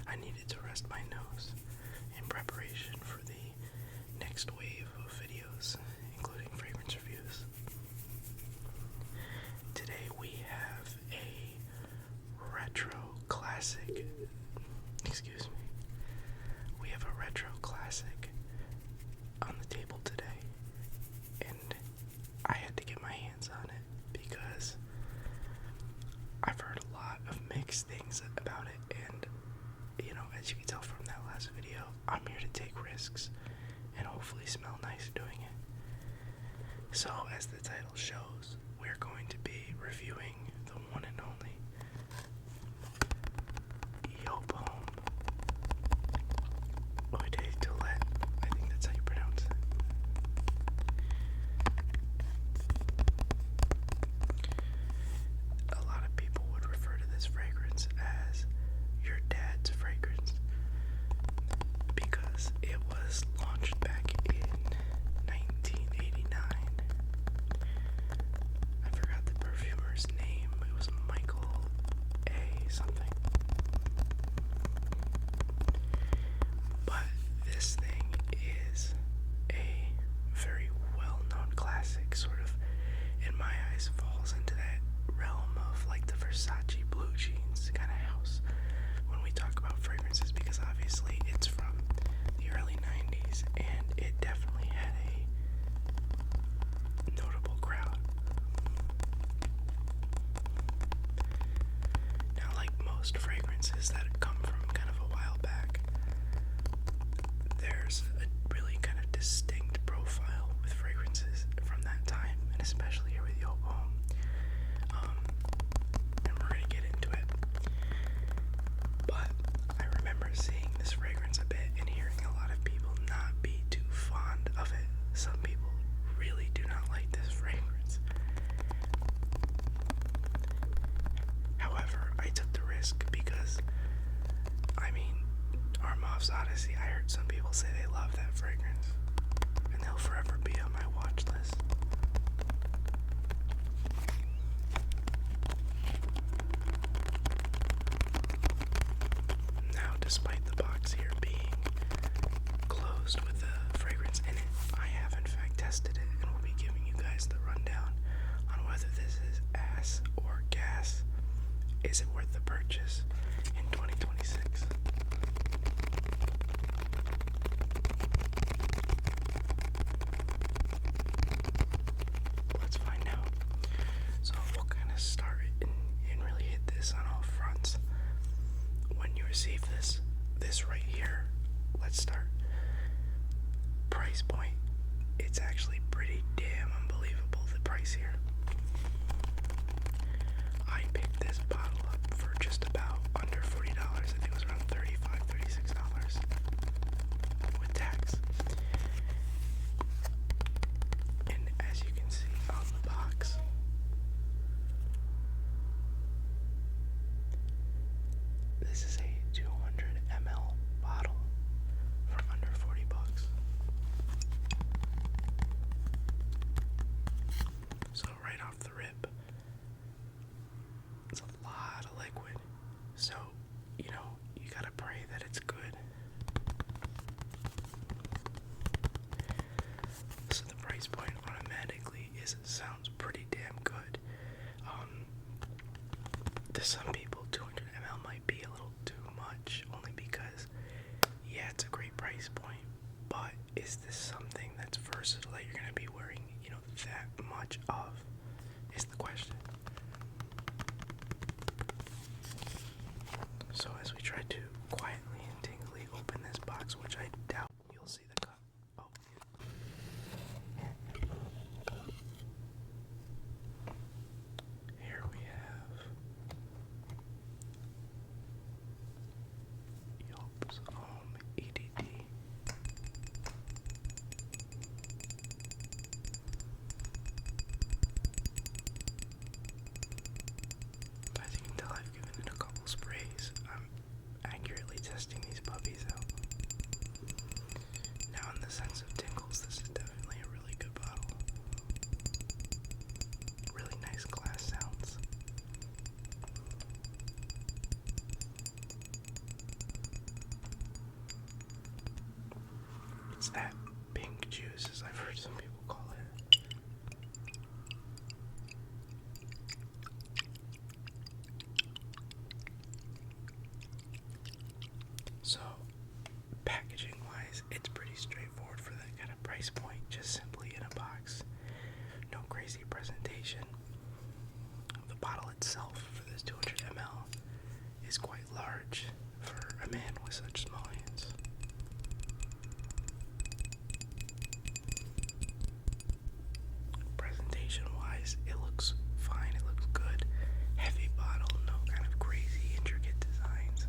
I needed to rest my nose in preparation for the next wave of videos, including fragrance reviews. Today we have a retro classic, we have a retro classic on the table today, and I had to get my hands on it because I've heard a lot of mixed things about it, and as you can tell from that last video, I'm here to take risks and hopefully smell nice doing it. So as the title shows, we're going to be reviewing the one and only Joop Homme EDT. I think that's how you pronounce it. A lot of people would refer to this fragrance as your dad's fragrance because it was launched back in 1989. I forgot the perfumer's name. It was Michael A. something. But this thing is a very well-known classic, sort of, in my eyes, falls into that realm of like the Versace blue jeans kind of house when we talk about fragrances, because obviously it's from the early 90s and it definitely had a notable crowd. Now, like most fragrances that come from kind of a while back, there's a really kind of distinct profile with fragrances from that time, and especially here with Joop Homme. And we're going to get into it. But I remember seeing this fragrance a bit and hearing a lot of people not be too fond of it. Some people really do not like this fragrance. However, I took the risk because, Armav's Odyssey, I heard some people say they love that fragrance, and they'll forever be on my watch list. Now, despite the box here being closed with the fragrance in it, I have in fact tested it and will be giving you guys the rundown on whether this is ass or gas. Is it worth the purchase in 2026? Let's find out. So we'll kind of start and really hit this on all fronts. When you receive this right here, let's start. Price point. It's actually pretty damn unbelievable, the price here. I picked this bottle up for just about under $40. I think it was around $35, $36 with tax. And as you can see on the box, this is a 200 ml bottle for under $40. So right off the rip, it's a lot of liquid. So, you gotta pray that it's good. So the price point automatically sounds pretty damn good. To some people, 200 ml might be a little too much, only because, yeah, it's a great price point, but is this something that's versatile that you're gonna be wearing, that much of, is the question. So as we try to quietly and tingly open this box, which I doubt you'll see the cut. Oh. Here we have Joop Homme EDT. As you can tell, I've given it a couple sprays. I'm accurate It's that pink juice, as I've heard some people call it. So, packaging wise, it's pretty straightforward for that kind of price point, just simply in a box. No crazy presentation. The bottle itself for this 200 ml is quite large for a man with such small hands. Presentation wise, it looks fine, it looks good. Heavy bottle, no kind of crazy intricate designs.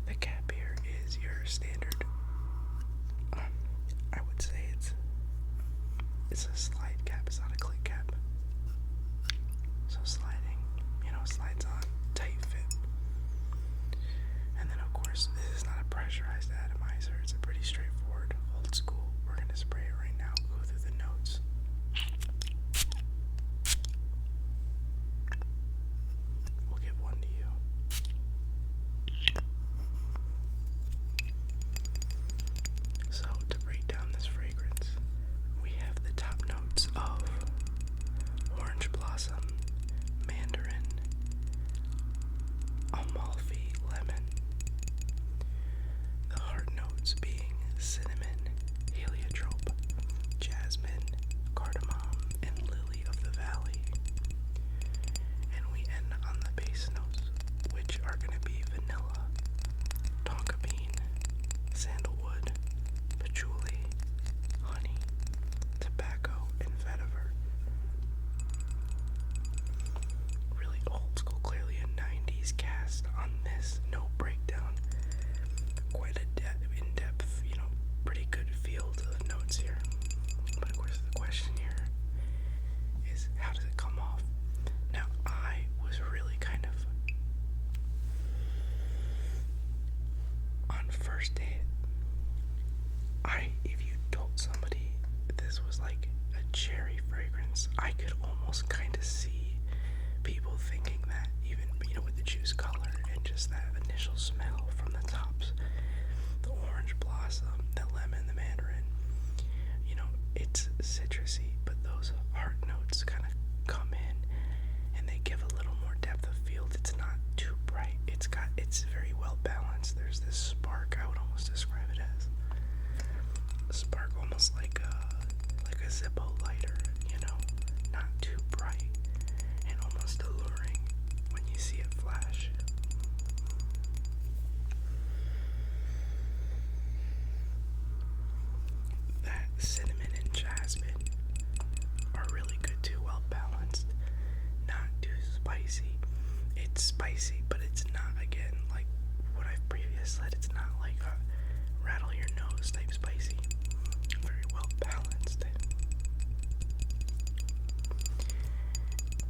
The cap here is your standard, I would say it's a slide cap, it's not a click cap. So sliding, slides on, tight fit. And then of course, this is not a pressurized atomizer, it's a pretty straightforward, old school. We're gonna spray it right now, go through the notes. We'll give one to you. So to break down this fragrance, we have the top notes of orange blossom, mandarin, Amalfi lemon. The heart notes being cinnamon, heliotrope, jasmine, cardamom, and lily of the valley. And we end on the base notes, which are going to be vanilla, tonka bean, sandalwood, patchouli, honey, tobacco, and vetiver. Really old school, clearly a 90s cast on this, no breakdown. Quite a in-depth, pretty good field of notes here. But of course the question here is, how does it come off? Now, I was really kind of, on first date, if you told somebody this was like a cherry fragrance, I could almost kind of see people thinking that, even, with the juice color and just that initial smell from the tops, the orange blossom, the lemon, the mandarin, it's citrusy, but those heart notes kind of come in and they give a little more depth of field. It's not too bright. It's very well balanced. There's this spark, I would almost describe it as a spark, almost like a Zippo lighter, not too bright and almost alluring when you see it flash. That cinnamon and jasmine are really good too, well balanced, not too spicy. It's spicy, but it's not, again, like what I've previously said, it's not like a rattle your nose type spicy. Very well balanced.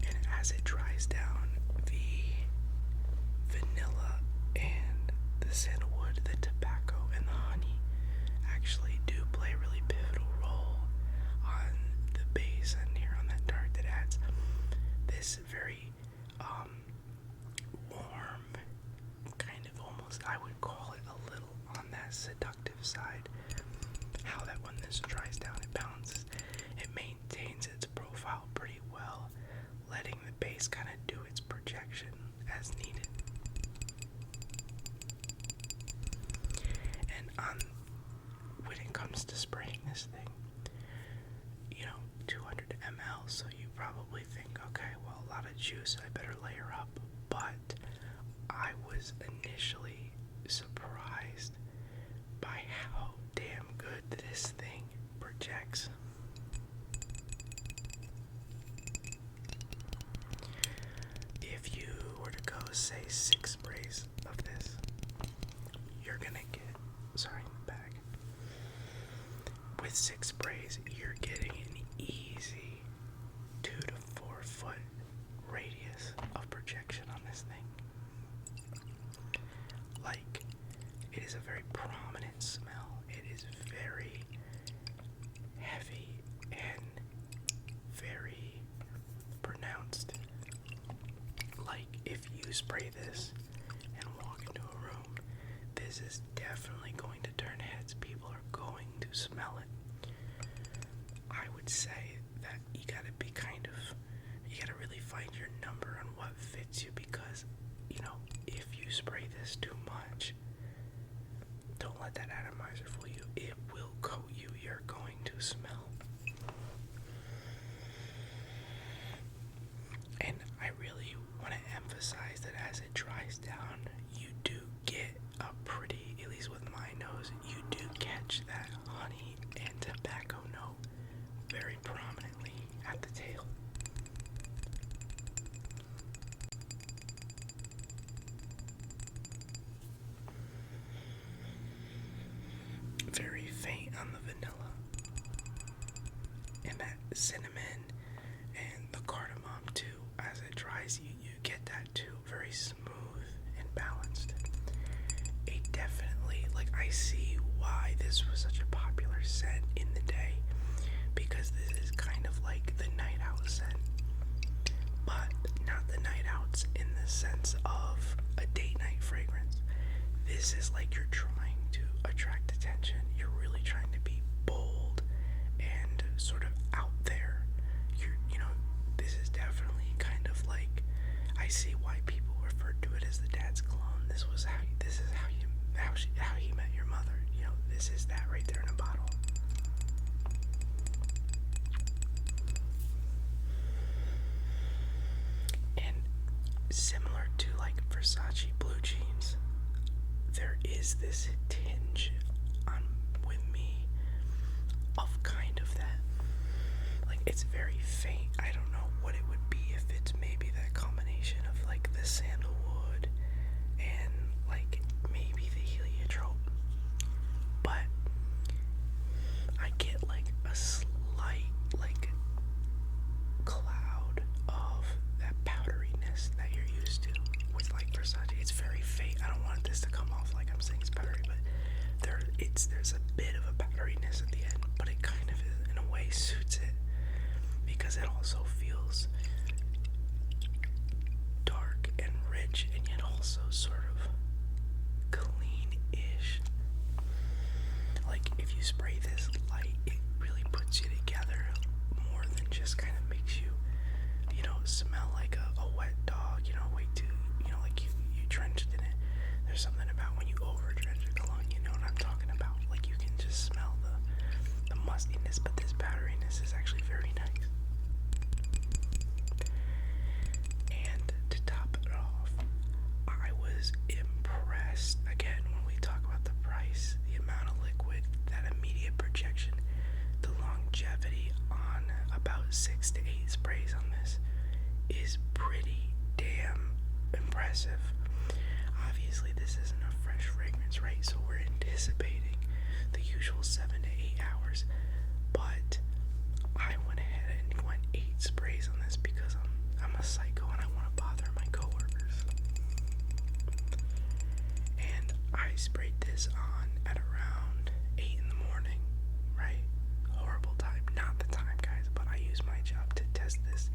And as it dries down, the vanilla and the sandalwood, the tobacco, and the honey actually do play a really pivotal role on the base and here on that dark that adds this very warm, kind of almost, I would call it a little on that seductive side. How that when this dries down, it balances, it maintains its profile pretty well, letting the base kind of do its projection as needed. And when it comes to spraying this thing, 200 ml, so you probably think, okay, well, a lot of juice, I better layer up. But I was initially surprised by how damn good this thing projects. If you were to go, say, 6 sprays of this, you're gonna get, back. With 6 sprays, you're getting an easy 2 to 4 foot radius of projection on this thing. Like, it is a very prominent smell. It is very heavy and very pronounced. Like, if you spray this and walk into a room, this is definitely going to turn heads. People are going to smell it. I would say that you gotta be you gotta really find your number on what fits you, because, if you spray this too much, don't let that atomizer fool you. It will coat you. You're going to smell. And I really want to emphasize that as it dries down, you do get a pretty, at least with my nose, you do catch that honey and tobacco note very prominently at the tail. Very faint on the vanilla, and that cinnamon and the cardamom too. As it dries, you get that too, very smooth and balanced. It definitely, I see why this was such a popular scent in the day, because this is kind of like the night out scent, but not the night outs in the sense of a date night fragrance. This is like you're trying to attract attention. You're really trying to be bold and sort of out there. This is definitely kind of like, I see why people referred to it as the dad's cologne. This is how he met your mother. This is that right there in a bottle. And similar to Versace blue jeans, there is this tinge with me of kind of that. It's very faint. I don't know what it would be, if it's maybe that combination of the sandalwood and maybe the heliotrope. But I get a slight cloud of that powderiness that you're used to with Versace. It's very faint. I don't want this to come off like I'm saying it's powdery, but there's a bit of a powderiness at the end, but it kind of is, in a way, suits it, because it also feels dark and rich, and yet also sort of clean-ish. If you spray this light, it really puts you together more than just kind of makes you, smell like a wet dog, way too, you drenched in it. There's something about when you over-drench a cologne, you know what I'm talking about. You can just smell the mustiness, but this powderiness is actually very nice. And to top it off, I was impressed, again, when we talk about the price, the amount of liquid, that immediate projection, the longevity on about 6 to 8 sprays on this is pretty damn impressive. Obviously, this isn't a fresh fragrance, right? So we're anticipating the usual 7 to 8 hours, but I went ahead and went 8 sprays on this because I'm a psycho and I want to bother my coworkers. And I sprayed this on at around 8 in the morning, right? Horrible time. Not the time, guys, but I use my job to test this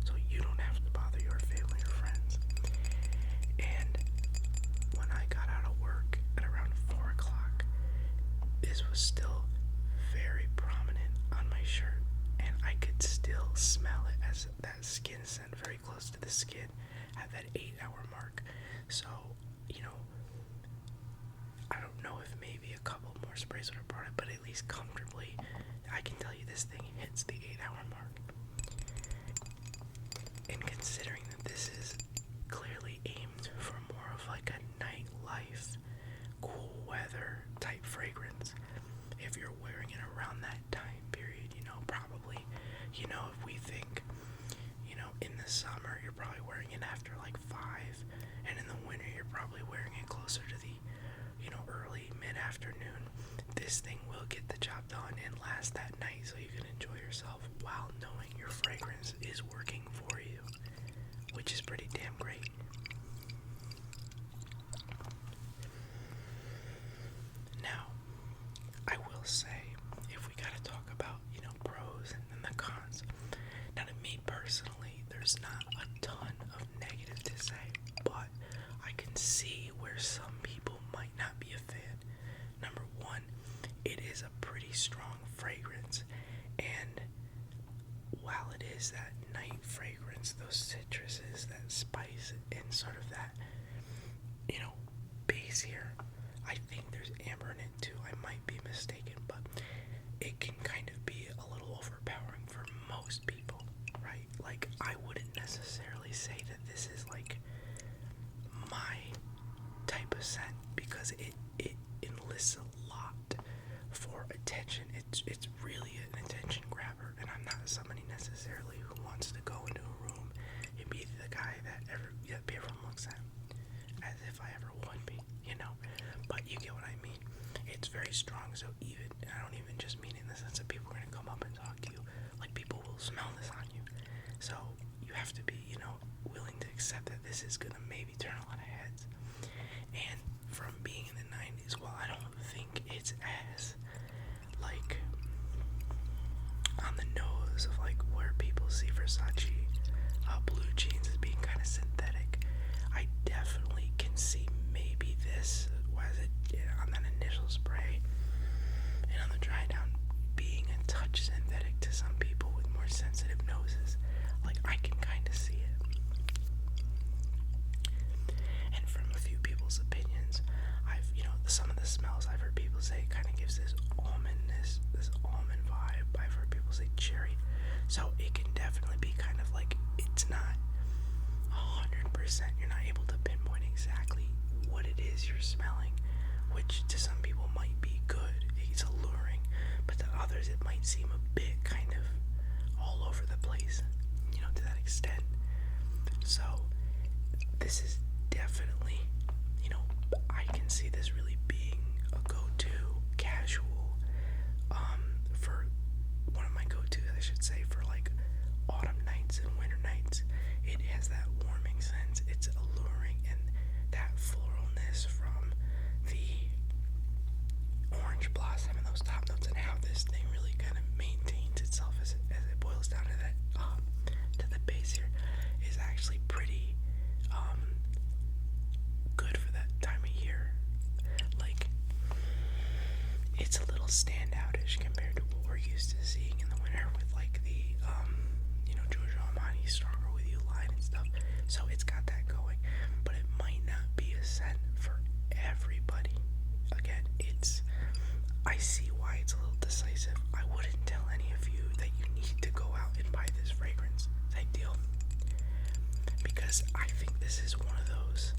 so you don't have to bother your family or friends. And when I got out of work at around 4 o'clock, this was still very prominent on my shirt, and I could still smell it as that skin scent very close to the skin at that 8-hour mark. So, I don't know if maybe a couple more sprays would have brought it, but at least comfortably, I can tell you this thing hits the 8-hour mark. And considering that this is clearly aimed for more of a nightlife, cool weather type fragrance, if you're wearing it around that time period, probably, if we think, in the summer, you're probably wearing it after 5, and in the winter, you're probably wearing it closer to the, early mid-afternoon. This thing will get the job done and last that night, so you can enjoy yourself while knowing your fragrance is working for you, which is pretty damn great. Now, I will say, if we gotta talk about, pros and the cons, now to me personally, there's not a ton of negative to say, but I can see where some people might not be a it is a pretty strong fragrance, and while it is that night fragrance, those citruses, that spice, and sort of that, base here, I think there's amber in it too. I might be mistaken, but it can kind of be a little overpowering for most people, right? Like, I wouldn't necessarily say that this is like my type of scent, because it enlists a lot for attention. It's really an attention grabber, and I'm not somebody necessarily who wants to go into a room and be the guy that everyone looks at as if I ever would be, but you get what I mean. It's very strong, so and I don't even just mean in the sense that people are going to come up and talk to you, like, people will smell this on you, so you have to be, willing to accept that this is going to maybe turn a lot of heads. And from being in the 90s, while I don't think it's as, like, on the nose of, like, where people see Versace blue jeans as being kind of synthetic, I definitely can see maybe this, on that initial spray and on the dry down, being a touch synthetic to some people with more sensitive noses. Like, I can kind of see it. And from a few people's opinions, some of the smells I've heard people say kind of gives this almond vibe. I've heard people say cherry. So it can definitely be kind of like, it's not 100%. You're not able to pinpoint exactly what it is you're smelling, which to some people might be good. It's alluring, but to others it might seem a bit kind of all over the place, to that extent. So this is definitely, I can see this really being a go-to casual, for one of my go-tos, I should say, for like autumn nights and winter nights. It has that warming sense. It's alluring, and that floralness from the orange blossom and those top notes, and how this thing really kind of maintains itself as it boils down to that, to the base here, is actually pretty good for that time of year. Like, it's a little standoutish compared to what we're used to seeing in the winter with, like, the Joop Homme EDT Stronger With You line and stuff. So it's got that going, but it might not be a scent for everybody. Again, I see why it's a little decisive. I wouldn't tell any of you that you need to go out and buy this fragrance type deal, because I think this is one of those,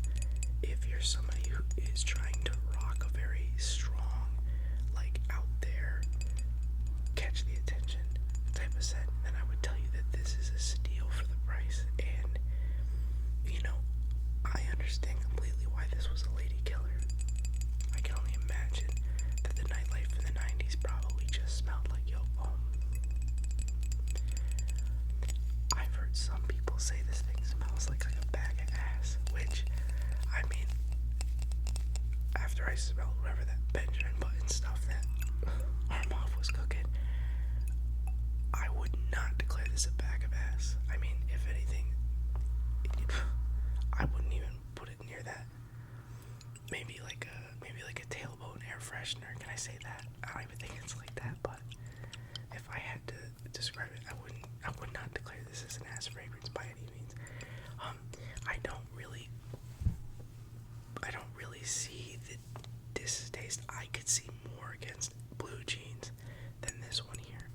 if you're somebody who is trying to rock a very strong, like, out there, catch the attention type of scent, then I would tell you that this is a steal for the price. And I understand completely why this was a lady killer. I can only imagine that the nightlife in the 90s probably just smelled like Joop Homme. I've heard some people say this thing smells like a bag of ass, which, I mean, after I smelled whatever that Benjamin Button stuff that Armand was cooking, I would not declare this a bag of ass. I mean, if anything, I wouldn't even put it near that. Maybe like a tailbone air freshener. Can I say that? I don't even think it's like that, but if I had to describe it, I would not declare this as an ass fragrance by any means. I don't really see the distaste. I could see more against blue jeans than this one here,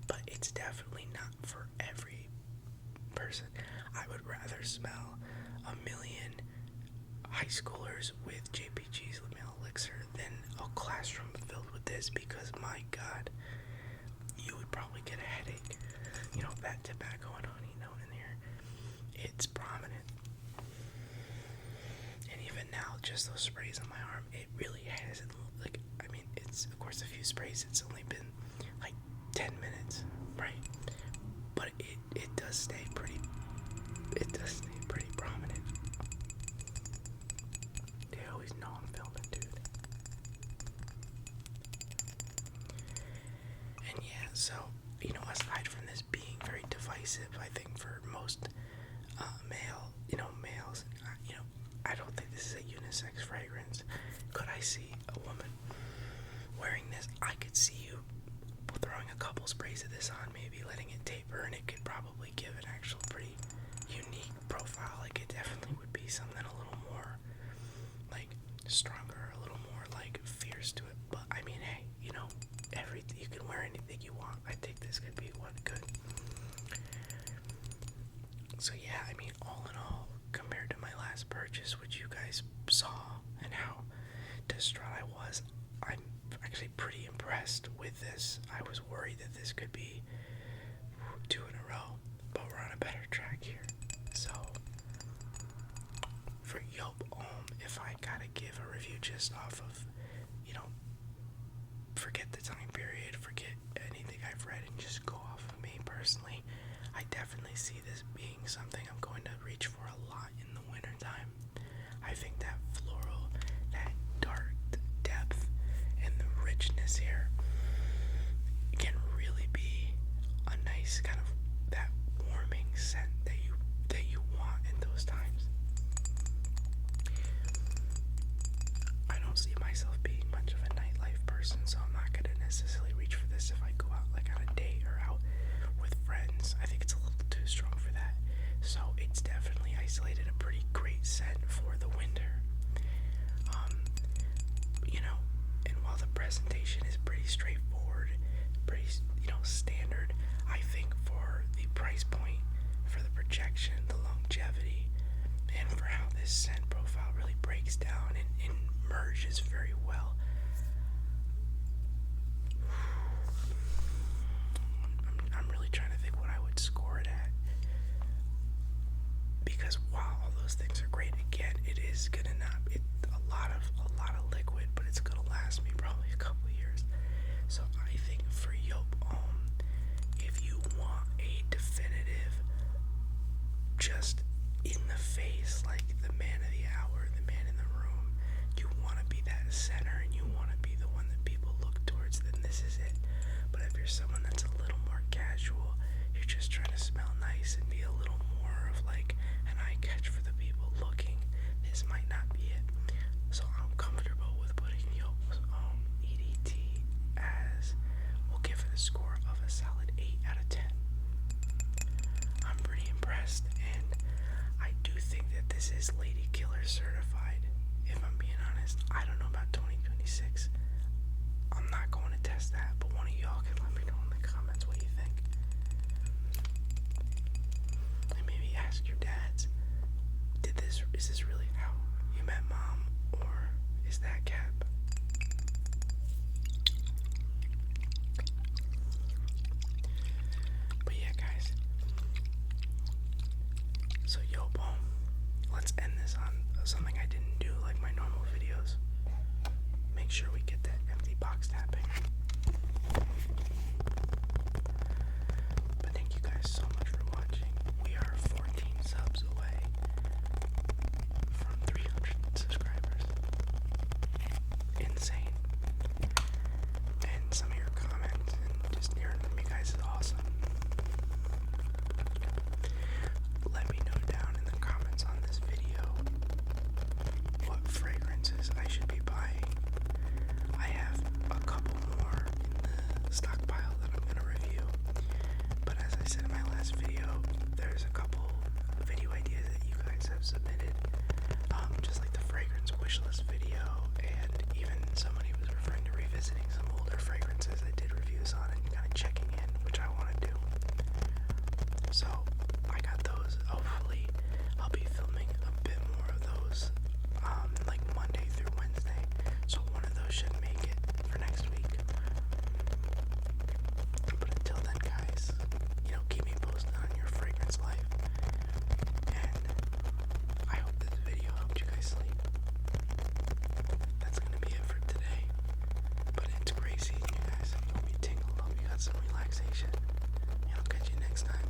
but it's definitely not for every person. I would rather smell a million high schoolers with JPG's male elixir than a classroom filled with this, because my God, you would probably get a headache. That tobacco and honey note in here, it's prominent. And even now, just those sprays on my arm, it really hasn't, like, I mean, it's, of course, a few sprays, it's only been like 10 minutes, right? But it does stay pretty prominent. They always know I'm filming, dude. And yeah, so, aside from this being very divisive, I think for most males, I don't think this is a unisex fragrance. Could I see a woman wearing this honest, I could see you throwing a couple sprays of this on, maybe letting it taper, and it could probably give an actual pretty unique profile. Like, it definitely would be something a little more, like, stronger, a little more, like, fierce to it. But, I mean, hey, you know, you can wear anything you want. I think this could be one good. So, yeah, I mean, all in all, compared to my last purchase, which you guys saw, and how distraught I was, I'm actually pretty impressed with this. I was worried that this could be 2 in a row, but we're on a better track here. So, for Joop Homme, if I gotta give a review just off of, you know, forget the time period, forget anything I've read, and just go off of me personally, I definitely see this being something I'm going to reach for a lot in the wintertime. I think that floral, that dark depth, and the richness here can really be a nice kind of that warming scent that you want in those times. I don't see myself being much of a nightlife person, so I'm not gonna necessarily reach for this if I go out like on a date or out with friends. I think it's a little too strong for that. So it's definitely isolated a pretty great scent for the winter. You know, and while the presentation is pretty straightforward, pretty, you know, standard, I think for the price point, for the projection, the longevity, and for how this scent profile really breaks down and merges very well, I'm really trying to think what I would score it at. Because while all those things are great, again, it is gonna not a lot of liquid, but it's gonna last me probably a couple years. So I think for Joop Homme, if you want a definitive, just in the face, like the man of the hour, the man in the room, you want to be that center and you want to be the one that people look towards, then this is it. But if you're someone that's a little more casual, you're just trying to smell nice and be a little more of like an eye catch for the people looking, this might not be it. So I'm comfortable with putting Joop Homme EDT as, we'll give it a score of a solid 8 out of 10. I'm pretty impressed, and I do think that this is Lady Killer certified, if I'm being honest. I don't know about 2026. I'm not going to test that, but one of y'all can let me know in the comments what you think. And maybe ask your dads, is this really how you met mom, or is that cap? But yeah, guys. So Joop Homme, let's end this on something I didn't do like my normal videos. Make sure we get that empty box tapping. But thank you guys so much for watching. We are 14 subs away from 300 subscribers. Insane. And some of your comments and just hearing from you guys is awesome. Let me know down in the comments on this video what fragrances I should be buying. I have a couple more in the stockpile that I'm going to review. But as I said in my last video, there's a couple video ideas that you guys have submitted. Just like the fragrance wishlist video, and even somebody was referring to revisiting some older fragrances I did reviews on and kind of checking in, which I want to do. So I got those. Hopefully I'll be filming a bit more of those like Monday through Wednesday, so one of those should make it for next week. But until then, guys, you know, keep me posted on your fragrance life, and I hope this video helped you guys sleep. That's gonna be it for today, but it's great seeing you guys. Hope you tingled, hope you got some relaxation, and I'll catch you next time.